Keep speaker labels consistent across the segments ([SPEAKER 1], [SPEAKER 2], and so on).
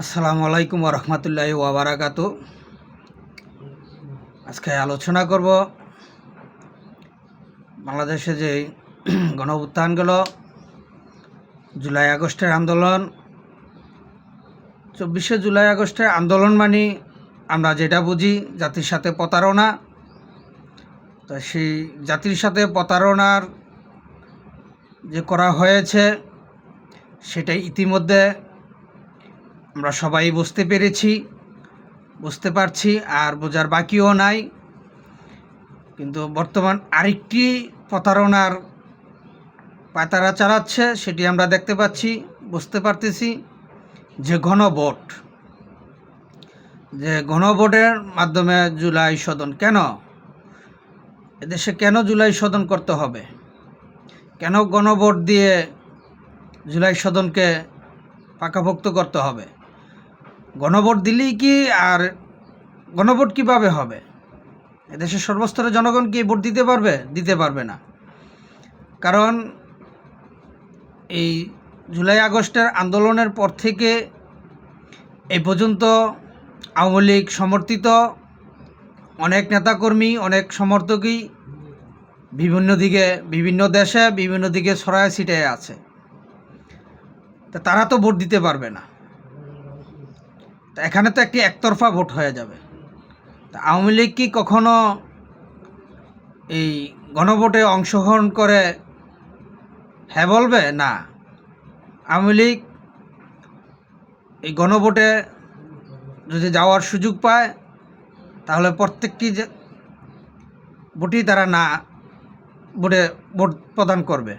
[SPEAKER 1] আসসালামু আলাইকুম রহমতুল্লাহি ওয়াবারাকাতু। আজকে আলোচনা করব বাংলাদেশে যে গণ অভ্যুত্থানগুলো, জুলাই আগস্টের আন্দোলন। 24শে জুলাই আগস্টের আন্দোলন মানে আমরা যেটা বুঝি জাতির সাথে প্রতারণা। তো সেই জাতির সাথে প্রতারণার যে করা হয়েছে সেটাই ইতিমধ্যে আমরা সবাই বুঝতে পারছি, আর বোঝার বাকিও নাই। কিন্তু বর্তমান আরেকটি প্রতারণার পাতারা চালাচ্ছে, সেটি আমরা দেখতে পাচ্ছি, বুঝতে পারতেছি, যে গণভোটের মাধ্যমে জুলাই সদন। কেন এদেশে জুলাই সদন করতে হবে? কেন গণভোট দিয়ে জুলাই সদনকে পাকাপোক্ত করতে হবে? গণভোট দিলেই কি, আর গণভোট কীভাবে হবে? এদেশের সর্বস্তরের জনগণ কি ভোট দিতে পারবে? দিতে পারবে না। কারণ এই জুলাই আগস্টের আন্দোলনের পর থেকে এই পর্যন্ত আওয়ামী লীগ সমর্থিত অনেক নেতাকর্মী, অনেক সমর্থকই বিভিন্ন দেশে বিভিন্ন দিকে ছড়ায় ছিটায় আছে। তা তারা তো ভোট দিতে পারবে না। তা এখানে তো একতরফা ভোট হয়ে যাবে। তা আওয়ামী লীগ কি কখনো এই গণভোটে অংশগ্রহণ করে হ্যাঁ বলবে? না। আওয়ামী লীগ এই গণভোটে যদি যাওয়ার সুযোগ পায়, তাহলে প্রত্যেকটি ভোটই তারা না ভোট প্রদান করবে,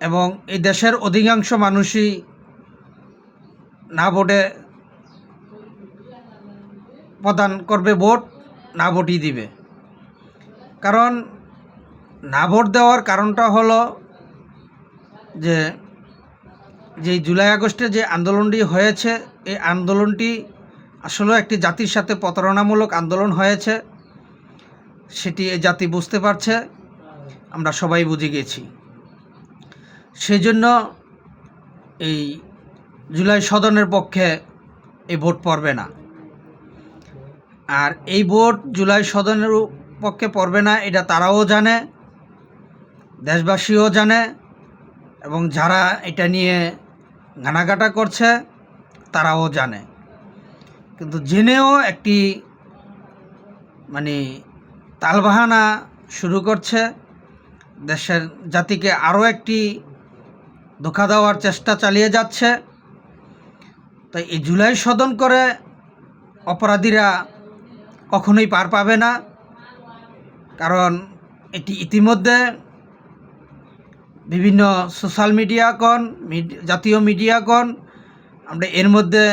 [SPEAKER 1] এবং এই দেশের অধিকাংশ মানুষই না ভোটে প্রদান করবে, না ভোটই দিবে। কারণ না ভোট দেওয়ার কারণটা হলো যে জুলাই আগস্টে যে আন্দোলনটি হয়েছে, এই আন্দোলনটি আসলে একটি জাতির সাথে প্রতারণামূলক আন্দোলন হয়েছে। সেটি এই জাতি বুঝতে পারছে, আমরা সবাই বুঝে গেছি। সেই জন্য এই জুলাই সদনের পক্ষে এই ভোট পড়বে না। আর এই ভোট জুলাই সদনের পক্ষে পড়বে না, এটা তারাও জানে, দেশবাসীও জানে, এবং যারা এটা নিয়ে ঘানাঘাটা করছে তারাও জানে। কিন্তু জেনেও একটি তালবাহানা শুরু করছে, দেশের জাতিকে আরও একটি ধোঁকা দেওয়ার চেষ্টা চালিয়ে যাচ্ছে। তাই এই জুলাই সদন করে অপরাধীরা কখনোই পার পাবে না। কারণ এটি ইতিমধ্যে বিভিন্ন সোশ্যাল মিডিয়া জাতীয় মিডিয়া আমরা এর মধ্যে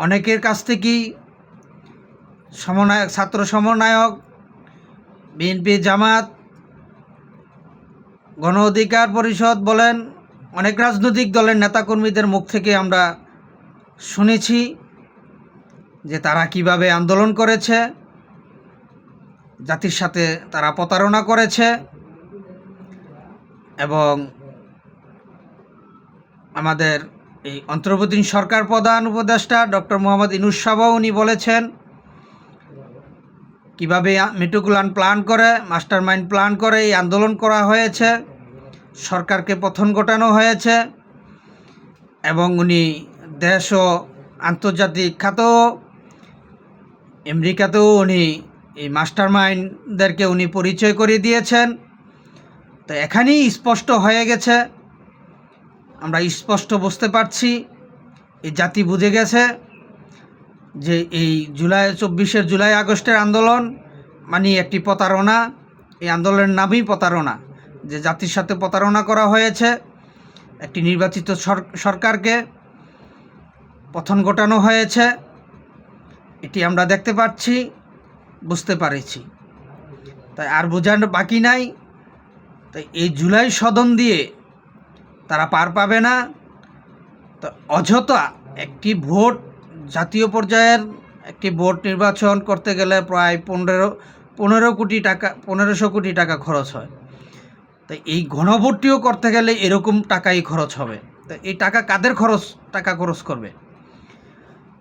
[SPEAKER 1] অনেকের কাছ থেকেই ছাত্র সমন্বয়ক, বিএনপি, জামাত, গণ অধিকার পরিষদ বলেন, অনেক রাজনৈতিক দলের নেতাকর্মীদের মুখ থেকে আমরা শুনেছি যে তারা কিভাবে আন্দোলন করেছে, জাতির সাথে তারা প্রতারণা করেছে। এবং আমাদের এই অন্তর্বর্তী সরকার প্রধান উপদেষ্টা ডক্টর মোহাম্মদ ইউনূস সাহেবও উনি বলেছেন কিভাবে মেটিকুলাস প্ল্যান করে, মাস্টার মাইন্ড প্ল্যান করে এই আন্দোলন করা হয়েছে, সরকারকে পতন ঘটানো হয়েছে। এবং উনি দেশ ও আন্তর্জাতিক খ্যাত আমেরিকাতেও উনি এই মাস্টার মাইন্ডদেরকে উনি পরিচয় করিয়ে দিয়েছেন। তো এখানেই স্পষ্ট হয়ে গেছে, আমরা স্পষ্ট বুঝতে পারছি, এই জাতি বুঝে গেছে যে এই 24শে জুলাই আগস্টের আন্দোলন মানে একটি প্রতারণা। এই আন্দোলনের নামই প্রতারণা, যে জাতির সাথে প্রতারণা করা হয়েছে, একটি নির্বাচিত সরকারকে পতন ঘটানো হয়েছে। এটি আমরা দেখতে পাচ্ছি, বুঝতে পারছি। তাই আর বোঝানো বাকি নাই। তাই এই জুলাই সদন দিয়ে তারা পার পাবে না। তো অযথা একটি ভোট, জাতীয় পর্যায়ের একটি ভোট নির্বাচন করতে গেলে প্রায় 1500 কোটি টাকা খরচ হয়। তাই এই গণভোটটিও করতে গেলে এরকম টাকাই খরচ হবে। তো এই টাকা কাদের টাকা খরচ করবে?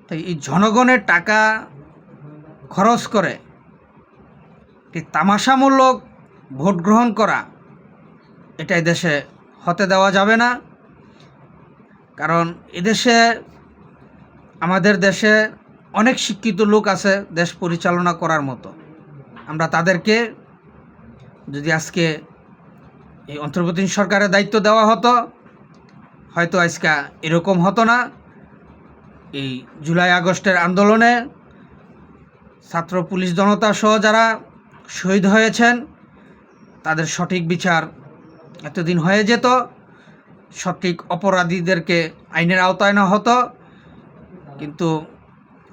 [SPEAKER 1] তাই এই জনগণের টাকা খরচ করে এই তামাশামূলক ভোট গ্রহণ করা, এটাই দেশে হতে দেওয়া যাবে না। কারণ এদেশে, আমাদের দেশে অনেক শিক্ষিত লোক আছে দেশ পরিচালনা করার মতো। আমরা তাদেরকে যদি আজকে এই অন্তর্বর্তী সরকারের দায়িত্ব দেওয়া হতো, হয়তো আজকে এরকম হতো না। এই জুলাই আগস্টের আন্দোলনে ছাত্র, পুলিশ, জনতা সহ যারা শহীদ হয়েছেন তাদের সঠিক বিচার এতদিন হয়ে যেত, সঠিক অপরাধীদেরকে আইনের আওতায় আনা হতো। কিন্তু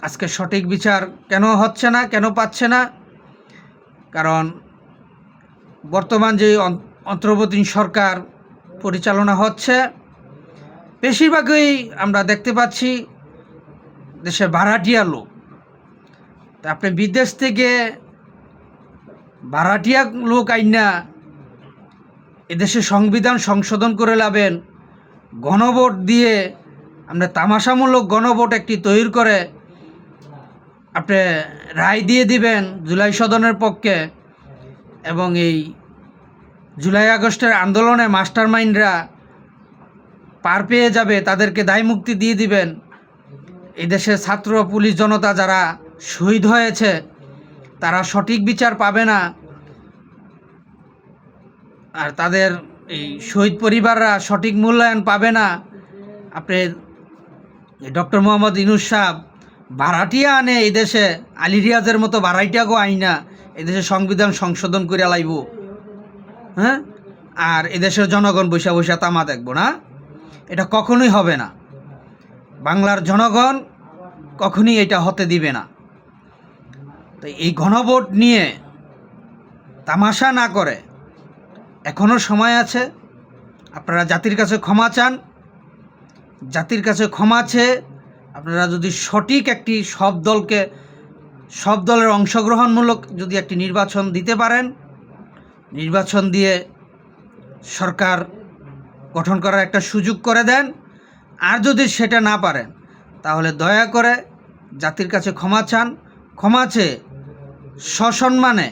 [SPEAKER 1] আজকে সঠিক বিচার কেন হচ্ছে না, কেন পাচ্ছে না? কারণ বর্তমান যে অন্তর্বর্তী সরকার পরিচালনা হচ্ছে, বেশিরভাগই আমরা দেখতে পাচ্ছি দেশে ভাড়াটিয়া লোক। তা আপনি বিদেশ থেকে ভাড়াটিয়া লোক আইনা এদেশে সংবিধান সংশোধন করে লাবেন, গণভোট দিয়ে আমরা তামাশামূলক গণভোট একটি তৈরি করে আপনি রায় দিয়ে দিবেন জুলাই সদনের পক্ষে, এবং এই জুলাই আগস্টের আন্দোলনে মাস্টার মাইন্ডরা পার পেয়ে যাবে, তাদেরকে দায়মুক্তি দিয়ে দিবেন। এই দেশের ছাত্র, পুলিশ, জনতা যারা শহীদ হয়েছে তারা সঠিক বিচার পাবে না, আর তাদের এই শহীদ পরিবাররা সঠিক মূল্যায়ন পাবে না। আপনি ডক্টর মোহাম্মদ ইউনূস সাহেব ভাড়াটিয়া আনে এই দেশে, আলী রিয়াজের মতো ভাড়াইটাগো আইনা এদেশে সংবিধান সংশোধন করে লাইব, হ্যাঁ? আর এদেশের জনগণ বৈশা বৈশা তামা দেখব না? এটা কখনোই হবে না। বাংলার জনগণ কখনই এটা হতে দিবে না। তো এই গণভোট নিয়ে তামাশা না করে এখনও সময় আছে। আপনারা জাতির কাছে ক্ষমা চান, জাতির কাছে ক্ষমা চেয়ে আপনারা যদি সঠিক একটি সব দলের অংশগ্রহণমূলক যদি একটি নির্বাচন দিতে পারেন, নির্বাচন দিয়ে সরকার গঠন করার একটা সুযোগ করে দেন। আর যদি সেটা না পারেন তাহলে দয়া করে জাতির কাছে ক্ষমা চান, ক্ষমা চেয়ে সসম্মানে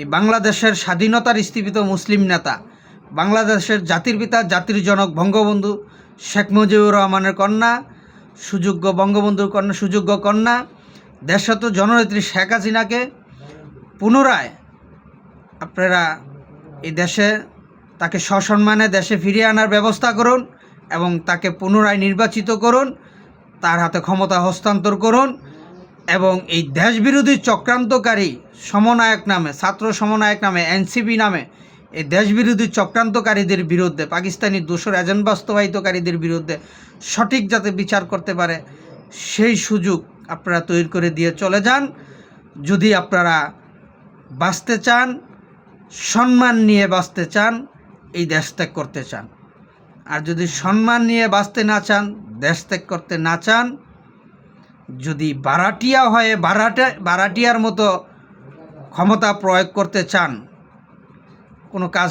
[SPEAKER 1] এই বাংলাদেশের স্বাধীনতার স্থীপিত মুসলিম নেতা, বাংলাদেশের জাতির পিতা, জাতির জনক বঙ্গবন্ধু শেখ মুজিবুর রহমানের কন্যা, বঙ্গবন্ধুর কন্যা, সুযোগ্য কন্যা, দেশত জননেত্রী শেখ হাসিনাকে পুনরায় আপনারা এই দেশে তাকে সসম্মানে দেশে ফিরিয়ে আনার ব্যবস্থা করুন এবং তাকে পুনরায় নির্বাচিত করুন, তার হাতে ক্ষমতা হস্তান্তর করুন। এবং এই দেশবিরোধী চক্রান্তকারী সমন্বয়ক নামে, ছাত্র সমন্বয়ক নামে, এনসিপি নামে এই দেশবিরোধী চক্রান্তকারীদের বিরুদ্ধে, পাকিস্তানি দোসর এজেন্ট বাস্তবায়িতকারীদের বিরুদ্ধে সঠিক যাতে বিচার করতে পারে সেই সুযোগ আপনারা তৈরি করে দিয়ে চলে যান। যদি আপনারা বাঁচতে চান, সম্মান নিয়ে বাঁচতে চান, এই দেশ ত্যাগ করতে চান। আর যদি সম্মান নিয়ে বাঁচতে না চান, দেশ ত্যাগ করতে না চান, যদি ভাড়াটিয়া হয়ে ভাড়াটিয়ার মতো ক্ষমতা প্রয়োগ করতে চান, কোনো কাজ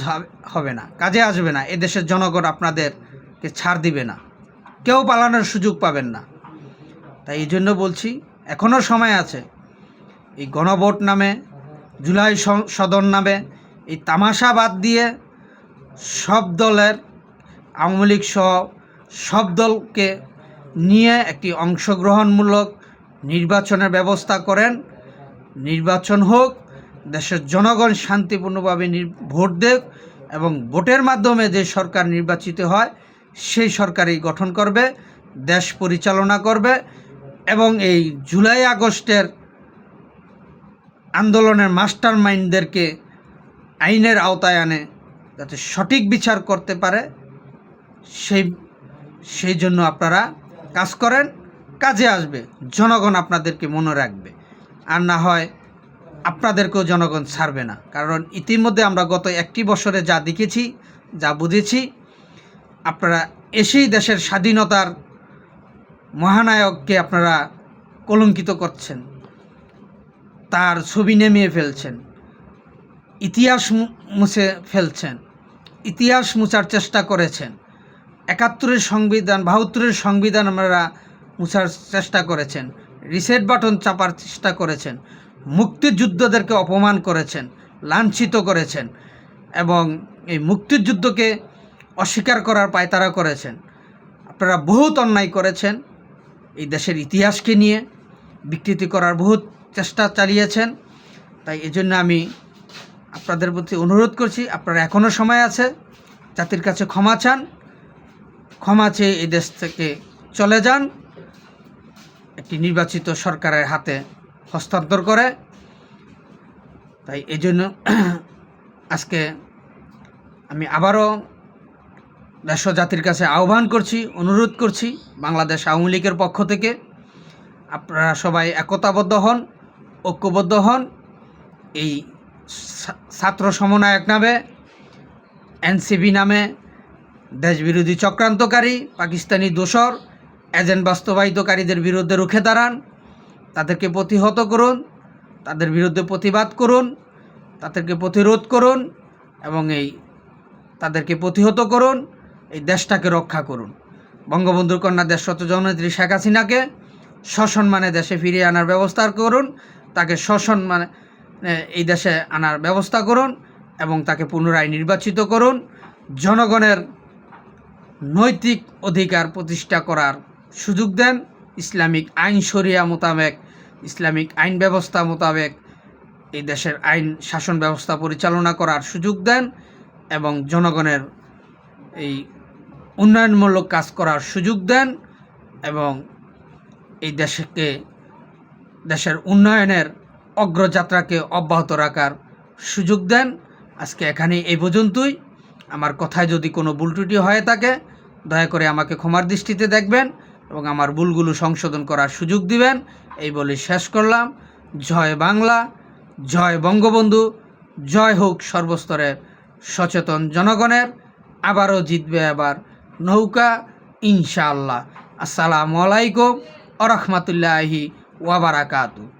[SPEAKER 1] হবে না, কাজে আসবে না। এদেশের জনগণ আপনাদেরকে ছাড় দিবে না, কেউ পালানোর সুযোগ পাবেন না। তাই এই জন্য বলছি, এখনও সময় আছে। এই গণভোট নামে, জুলাই সদন নামে এই তামাশা বাদ দিয়ে সব দলের, আওয়ামী লীগ সহ সব দলকে নিয়ে একটি অংশগ্রহণমূলক নির্বাচনের ব্যবস্থা করেন। নির্বাচন হোক, দেশের জনগণ শান্তিপূর্ণভাবে ভোট দেক, এবং ভোটের মাধ্যমে যে সরকার নির্বাচিত হয় সেই সরকারই গঠন করবে, দেশ পরিচালনা করবে। এবং এই জুলাই আগস্টের আন্দোলনের মাস্টার মাইন্ডদেরকে আইনের আওতায় আনে যাতে সঠিক বিচার করতে পারে, সেই জন্য আপনারা কাজ করেন, কাজে আসবে, জনগণ আপনাদেরকে মনে রাখবে। আর না হয় আপনাদেরকেও জনগণ ছাড়বে না। কারণ ইতিমধ্যে আমরা গত একটি বছরে যা দেখেছি, যা বুঝেছি, আপনারা এসেই দেশের স্বাধীনতার মহানায়ককে আপনারা কলঙ্কিত করছেন, তার ছবি নেমিয়ে ফেলছেন, ইতিহাস মুছে ফেলছেন, ইতিহাস মুছার চেষ্টা করেছেন। 71-এর সংবিধান 72-এর সংবিধান আপনারা মুছার চেষ্টা করেছেন, রিসেট বাটন চাপার চেষ্টা করেছেন, মুক্তিযুদ্ধদেরকে অপমান করেছেন, লাঞ্ছিত করেছেন এবং এই মুক্তিযুদ্ধকে অস্বীকার করার পায়তারা করেছেন। আপনারা বহুত অন্যায় করেছেন, এই দেশের ইতিহাসকে নিয়ে বিকৃতি করার বহুত চেষ্টা চালিয়েছেন। তাই এজন্য আমি আপনাদের প্রতি অনুরোধ করছি, আপনারা এখনও সময় আছে, জাতির কাছে ক্ষমা চান, ক্ষমা চেয়ে এই দেশ থেকে চলে যান, একটি নির্বাচিত সরকারের হাতে হস্তান্তর করে। তাই এই জন্য আজকে আমি আবারও দেশ ও জাতির কাছে আহ্বান করছি, অনুরোধ করছি, বাংলাদেশ আওয়ামী লীগের পক্ষ থেকে আপনারা সবাই একতাবদ্ধ হন, ঐক্যবদ্ধ হন। এই ছাত্র সমন্বয়ক নামে, এনসিপি নামে দেশবিরোধী চক্রান্তকারী, পাকিস্তানি দোসর, এজেন্ট বাস্তবায়িতকারীদের বিরুদ্ধে রুখে দাঁড়ান, তাদেরকে প্রতিহত করুন, তাদের বিরুদ্ধে প্রতিবাদ করুন, তাদেরকে প্রতিরোধ করুন এবং তাদেরকে প্রতিহত করুন, এই দেশটাকে রক্ষা করুন। বঙ্গবন্ধুর কন্যা দেশরত্ন জননেত্রী শেখ হাসিনাকে সসম্মানে দেশে ফিরিয়ে আনার ব্যবস্থা করুন, তাকে সসম্মানে এই দেশে আনার ব্যবস্থা করুন এবং তাকে পুনরায় নির্বাচিত করুন। জনগণের নৈতিক অধিকার প্রতিষ্ঠা করার সুযোগ দেন, ইসলামিক আইন শরিয়া মোতাবেক, ইসলামিক আইন ব্যবস্থা মোতাবেক এই দেশের আইন শাসন ব্যবস্থা পরিচালনা করার সুযোগ দেন এবং জনগণের এই উন্নয়নমূলক কাজ করার সুযোগ দেন এবং এই দেশের উন্নয়নের অগ্রযাত্রাকে অব্যাহত রাখার সুযোগ দেন। আজকে এখানে এই পর্যন্তই। আমার কথায় যদি কোনো ভুল ত্রুটি হয়ে থাকে দয়া করে আমাকে ক্ষমার দৃষ্টিতে দেখবেন এবং আমার ভুলগুলো সংশোধন করার সুযোগ দিবেন। এই বলে শেষ করলাম। জয় বাংলা, জয় বঙ্গবন্ধু, জয় হোক সর্বস্তরের সচেতন জনগণের। আবারও জিতবে আবার নৌকা ইনশাআল্লাহ। আসসালামু আলাইকুম ওয়া রাহমাতুল্লাহি ওয়া বারাকাতুহু।